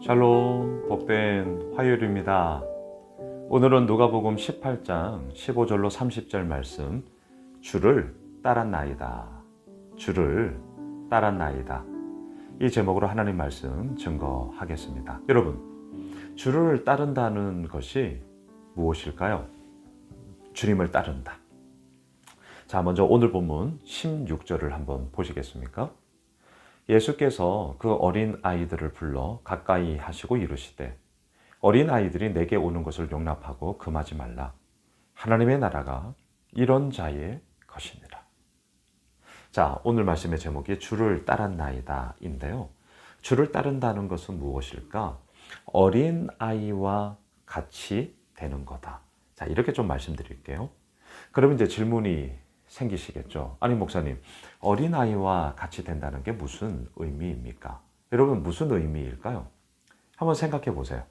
샬롬, 복된 화요일입니다. 오늘은 누가복음 18장 15절로 30절 말씀, 주를 따랐나이다. 주를 따랐나이다. 이 제목으로 하나님 말씀 증거하겠습니다. 여러분, 주를 따른다는 것이 무엇일까요? 주님을 따른다. 자, 먼저 오늘 본문 16절을 한번 보시겠습니까? 예수께서 그 어린 아이들을 불러 가까이 하시고 이르시되 어린 아이들이 내게 오는 것을 용납하고 금하지 말라. 하나님의 나라가 이런 자의 것이니라. 자, 오늘 말씀의 제목이 주를 따랐나이다 인데요. 주를 따른다는 것은 무엇일까? 어린 아이와 같이 되는 거다. 자, 이렇게 좀 말씀드릴게요. 그러면 이제 질문이 생기시겠죠. 아니 목사님, 어린아이와 같이 된다는 게 무슨 의미입니까? 여러분, 무슨 의미일까요? 한번 생각해 보세요.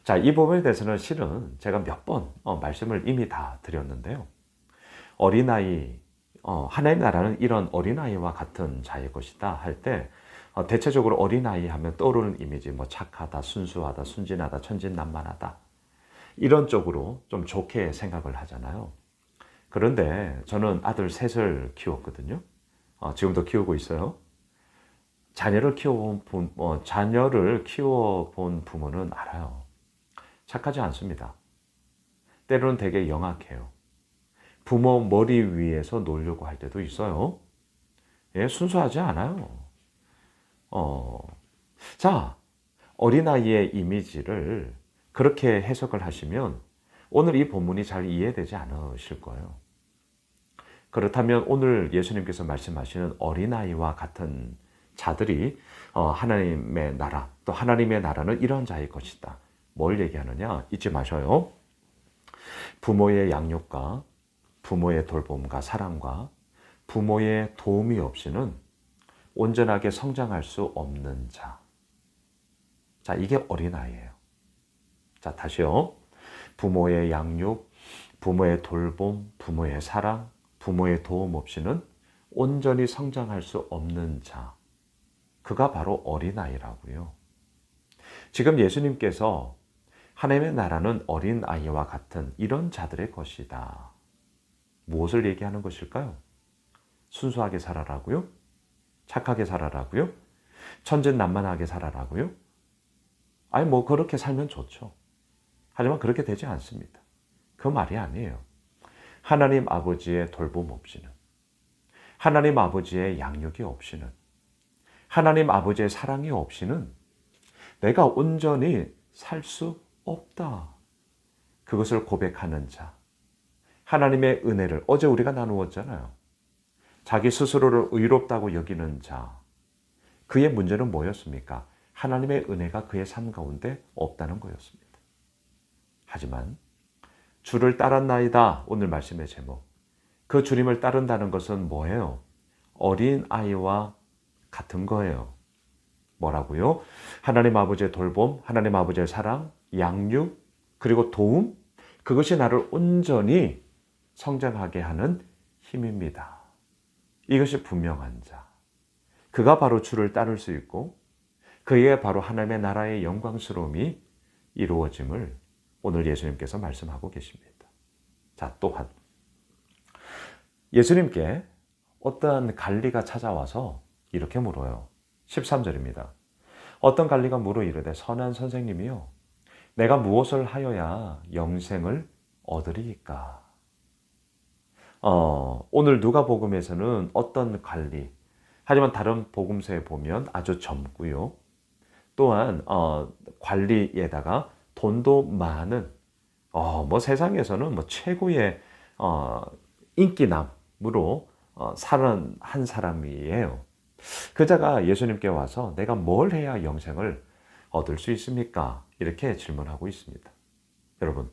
자, 이 부분에 대해서는 실은 제가 몇 번 말씀을 이미 다 드렸는데요. 어린아이, 하나님 나라는 이런 어린아이와 같은 자의 것이다 할 때 대체적으로 어린아이 하면 떠오르는 이미지, 뭐 착하다, 순수하다, 순진하다, 천진난만하다 이런 쪽으로 좀 좋게 생각을 하잖아요. 그런데 저는 아들 셋을 키웠거든요. 지금도 키우고 있어요. 자녀를 키워본 부모는 알아요. 착하지 않습니다. 때로는 되게 영악해요. 부모 머리 위에서 놀려고 할 때도 있어요. 예, 순수하지 않아요. 자, 어린아이의 이미지를 그렇게 해석을 하시면 오늘 이 본문이 잘 이해되지 않으실 거예요. 그렇다면 오늘 예수님께서 말씀하시는 어린아이와 같은 자들이 하나님의 나라, 또 하나님의 나라는 이런 자의 것이다. 뭘 얘기하느냐? 잊지 마셔요. 부모의 양육과 부모의 돌봄과 사랑과 부모의 도움이 없이는 온전하게 성장할 수 없는 자. 자, 이게 어린아이예요. 자, 다시요. 부모의 양육, 부모의 돌봄, 부모의 사랑, 부모의 도움 없이는 온전히 성장할 수 없는 자. 그가 바로 어린아이라고요. 지금 예수님께서 하나님의 나라는 어린아이와 같은 이런 자들의 것이다. 무엇을 얘기하는 것일까요? 순수하게 살아라고요? 착하게 살아라고요? 천진난만하게 살아라고요? 아니, 뭐 그렇게 살면 좋죠. 하지만 그렇게 되지 않습니다. 그 말이 아니에요. 하나님 아버지의 돌봄 없이는, 하나님 아버지의 양육이 없이는, 하나님 아버지의 사랑이 없이는 내가 온전히 살 수 없다. 그것을 고백하는 자. 하나님의 은혜를 어제 우리가 나누었잖아요. 자기 스스로를 의롭다고 여기는 자. 그의 문제는 뭐였습니까? 하나님의 은혜가 그의 삶 가운데 없다는 거였습니다. 하지만 주를 따랐나이다. 오늘 말씀의 제목. 그 주님을 따른다는 것은 뭐예요? 어린아이와 같은 거예요. 뭐라고요? 하나님 아버지의 돌봄, 하나님 아버지의 사랑, 양육, 그리고 도움, 그것이 나를 온전히 성장하게 하는 힘입니다. 이것이 분명한 자. 그가 바로 주를 따를 수 있고 그에 바로 하나님의 나라의 영광스러움이 이루어짐을 오늘 예수님께서 말씀하고 계십니다. 자, 또한 예수님께 어떠한 관리가 찾아와서 이렇게 물어요. 13절입니다. 어떤 관리가 물어 이르되 선한 선생님이요 내가 무엇을 하여야 영생을 얻으리이까? 오늘 누가복음에서는 어떤 관리, 하지만 다른 복음서에 보면 아주 젊고요. 또한 관리에다가 돈도 많은 뭐 세상에서는 뭐 최고의 인기남으로 사는 한 사람이에요. 그자가 예수님께 와서 내가 뭘 해야 영생을 얻을 수 있습니까? 이렇게 질문하고 있습니다. 여러분,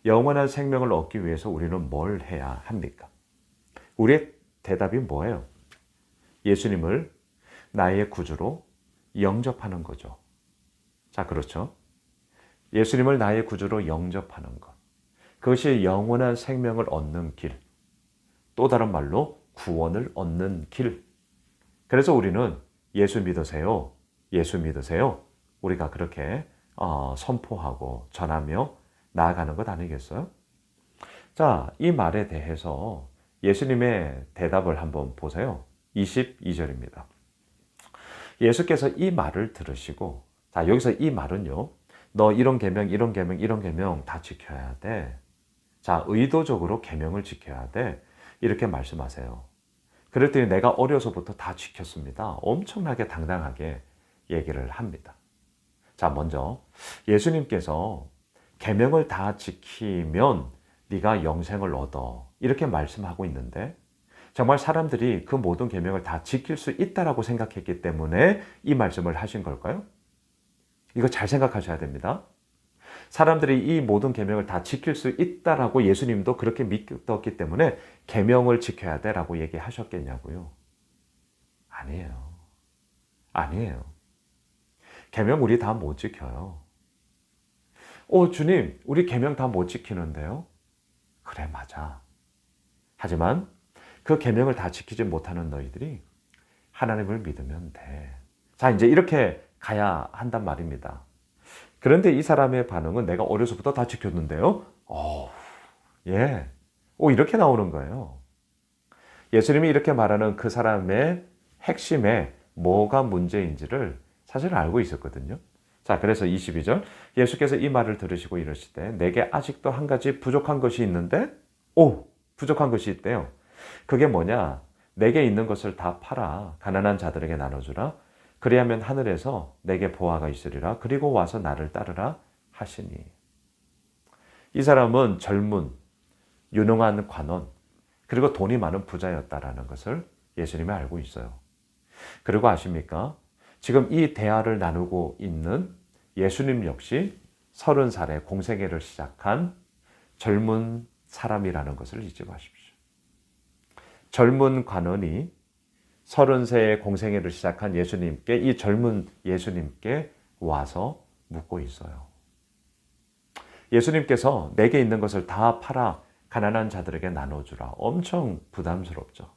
영원한 생명을 얻기 위해서 우리는 뭘 해야 합니까? 우리의 대답이 뭐예요? 예수님을 나의 구주로 영접하는 거죠. 자, 그렇죠? 예수님을 나의 구주로 영접하는 것. 그것이 영원한 생명을 얻는 길. 또 다른 말로 구원을 얻는 길. 그래서 우리는 예수 믿으세요. 예수 믿으세요. 우리가 그렇게 선포하고 전하며 나아가는 것 아니겠어요? 자, 이 말에 대해서 예수님의 대답을 한번 보세요. 22절입니다. 예수께서 이 말을 들으시고, 자, 여기서 이 말은요, 너 이런 계명, 이런 계명, 이런 계명 다 지켜야 돼. 자, 의도적으로 계명을 지켜야 돼. 이렇게 말씀하세요. 그랬더니 내가 어려서부터 다 지켰습니다. 엄청나게 당당하게 얘기를 합니다. 자, 먼저 예수님께서 계명을 다 지키면 네가 영생을 얻어. 이렇게 말씀하고 있는데 정말 사람들이 그 모든 계명을 다 지킬 수 있다라고 생각했기 때문에 이 말씀을 하신 걸까요? 이거 잘 생각하셔야 됩니다. 사람들이 이 모든 계명을 다 지킬 수 있다라고 예수님도 그렇게 믿었기 때문에 계명을 지켜야 돼라고 얘기하셨겠냐고요? 아니에요. 아니에요. 계명 우리 다 못 지켜요. 주님, 우리 계명 다 못 지키는데요? 그래, 맞아. 하지만 그 계명을 다 지키지 못하는 너희들이 하나님을 믿으면 돼. 자, 이제 이렇게 가야 한단 말입니다. 그런데 이 사람의 반응은 내가 어려서부터 다 지켰는데요? 예. 이렇게 나오는 거예요. 예수님이 이렇게 말하는 그 사람의 핵심에 뭐가 문제인지를 사실 알고 있었거든요. 자, 그래서 22절 예수께서 이 말을 들으시고 이러시되 내게 아직도 한 가지 부족한 것이 있는데 부족한 것이 있대요. 그게 뭐냐? 내게 있는 것을 다 팔아 가난한 자들에게 나눠주라. 그리하면 하늘에서 내게 보화가 있으리라. 그리고 와서 나를 따르라 하시니. 이 사람은 젊은 유능한 관원 그리고 돈이 많은 부자였다라는 것을 예수님이 알고 있어요. 그리고 아십니까? 지금 이 대화를 나누고 있는 예수님 역시 30살에 공생애를 시작한 젊은 사람이라는 것을 잊지 마십시오. 젊은 관원이 30세에 공생애를 시작한 예수님께, 이 젊은 예수님께 와서 묻고 있어요. 예수님께서 내게 있는 것을 다 팔아 가난한 자들에게 나눠주라. 엄청 부담스럽죠.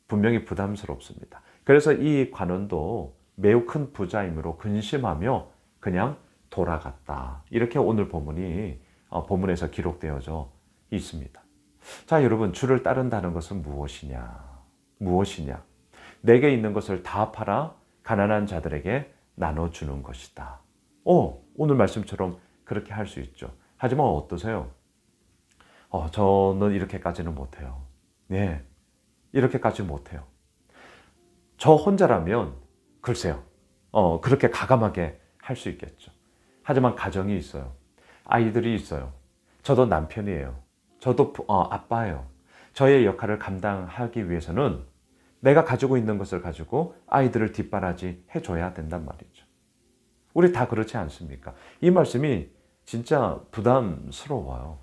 분명히 부담스럽습니다. 그래서 이 관원도 매우 큰 부자이므로 근심하며 그냥 돌아갔다. 이렇게 오늘 본문에서 기록되어져 있습니다. 자, 여러분, 주를 따른다는 것은 무엇이냐? 무엇이냐? 내게 있는 것을 다 팔아 가난한 자들에게 나눠주는 것이다. 오늘 말씀처럼 그렇게 할 수 있죠. 하지만 어떠세요? 저는 이렇게까지는 못해요. 네, 이렇게까지 못해요. 저 혼자라면 글쎄요. 그렇게 가감하게 할 수 있겠죠. 하지만 가정이 있어요. 아이들이 있어요. 저도 남편이에요. 저도 아빠예요. 저의 역할을 감당하기 위해서는 내가 가지고 있는 것을 가지고 아이들을 뒷바라지 해줘야 된단 말이죠. 우리 다 그렇지 않습니까? 이 말씀이 진짜 부담스러워요.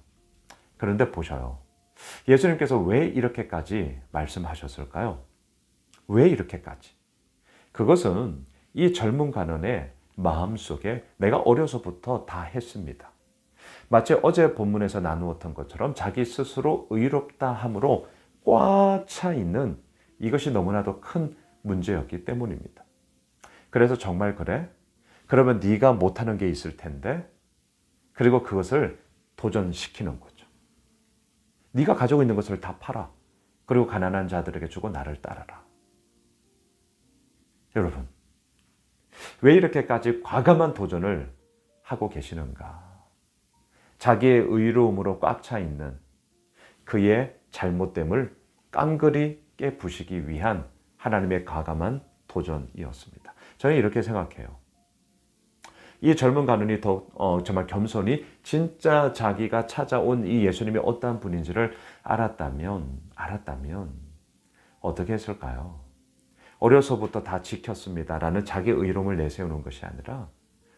그런데 보셔요. 예수님께서 왜 이렇게까지 말씀하셨을까요? 왜 이렇게까지? 그것은 이 젊은 관원의 마음속에 내가 어려서부터 다 했습니다. 마치 어제 본문에서 나누었던 것처럼 자기 스스로 의롭다 함으로 꽉 차 있는 이것이 너무나도 큰 문제였기 때문입니다. 그래서 정말 그래? 그러면 네가 못하는 게 있을 텐데 그리고 그것을 도전시키는 거죠. 네가 가지고 있는 것을 다 팔아. 그리고 가난한 자들에게 주고 나를 따르라. 여러분, 왜 이렇게까지 과감한 도전을 하고 계시는가? 자기의 의로움으로 꽉 차 있는 그의 잘못됨을 깡그리 깨부시기 위한 하나님의 과감한 도전이었습니다. 저는 이렇게 생각해요. 이 젊은 관원이 정말 겸손히 진짜 자기가 찾아온 이 예수님이 어떠한 분인지를 알았다면 어떻게 했을까요? 어려서부터 다 지켰습니다라는 자기 의로움을 내세우는 것이 아니라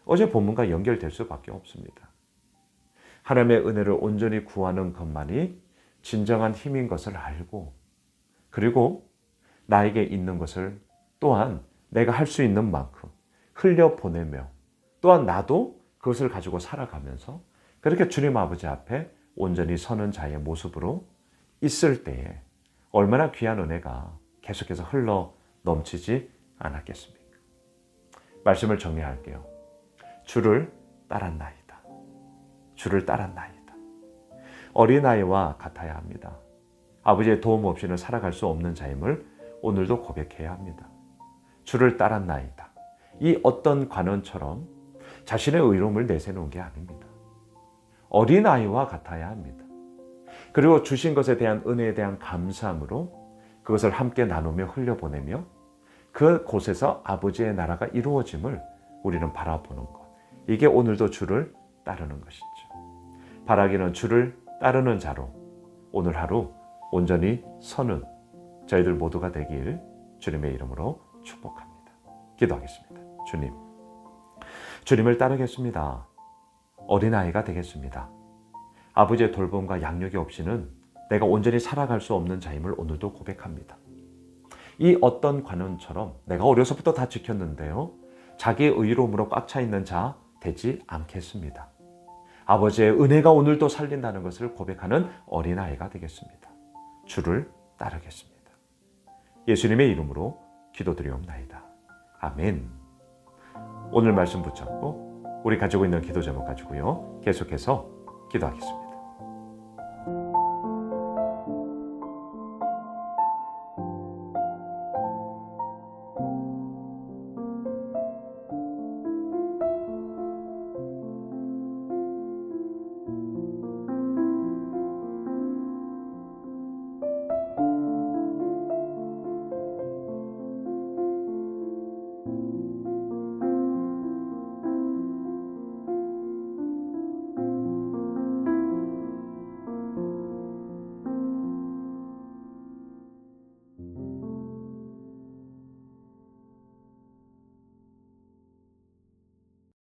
어제 본문과 연결될 수밖에 없습니다. 하나님의 은혜를 온전히 구하는 것만이 진정한 힘인 것을 알고 그리고 나에게 있는 것을 또한 내가 할 수 있는 만큼 흘려보내며 또한 나도 그것을 가지고 살아가면서 그렇게 주님 아버지 앞에 온전히 서는 자의 모습으로 있을 때에 얼마나 귀한 은혜가 계속해서 흘러 넘치지 않았겠습니까? 말씀을 정리할게요. 주를 따랐나이다. 주를 따랐나이다. 어린아이와 같아야 합니다. 아버지의 도움 없이는 살아갈 수 없는 자임을 오늘도 고백해야 합니다. 주를 따랐나이다. 이 어떤 관원처럼 자신의 의로움을 내세우는 게 아닙니다. 어린아이와 같아야 합니다. 그리고 주신 것에 대한 은혜에 대한 감사함으로 그것을 함께 나누며 흘려보내며 그곳에서 아버지의 나라가 이루어짐을 우리는 바라보는 것. 이게 오늘도 주를 따르는 것이죠. 바라기는 주를 따르는 자로 오늘 하루 온전히 서는 저희들 모두가 되길 주님의 이름으로 축복합니다. 기도하겠습니다. 주님, 주님을 따르겠습니다. 어린아이가 되겠습니다. 아버지의 돌봄과 양육이 없이는 내가 온전히 살아갈 수 없는 자임을 오늘도 고백합니다. 이 어떤 관원처럼 내가 어려서부터 다 지켰는데요. 자기의 의로움으로 꽉 차 있는 자 되지 않겠습니다. 아버지의 은혜가 오늘도 살린다는 것을 고백하는 어린아이가 되겠습니다. 주를 따르겠습니다. 예수님의 이름으로 기도드리옵나이다. 아멘. 오늘 말씀 붙잡고 우리 가지고 있는 기도 제목 가지고요. 계속해서 기도하겠습니다.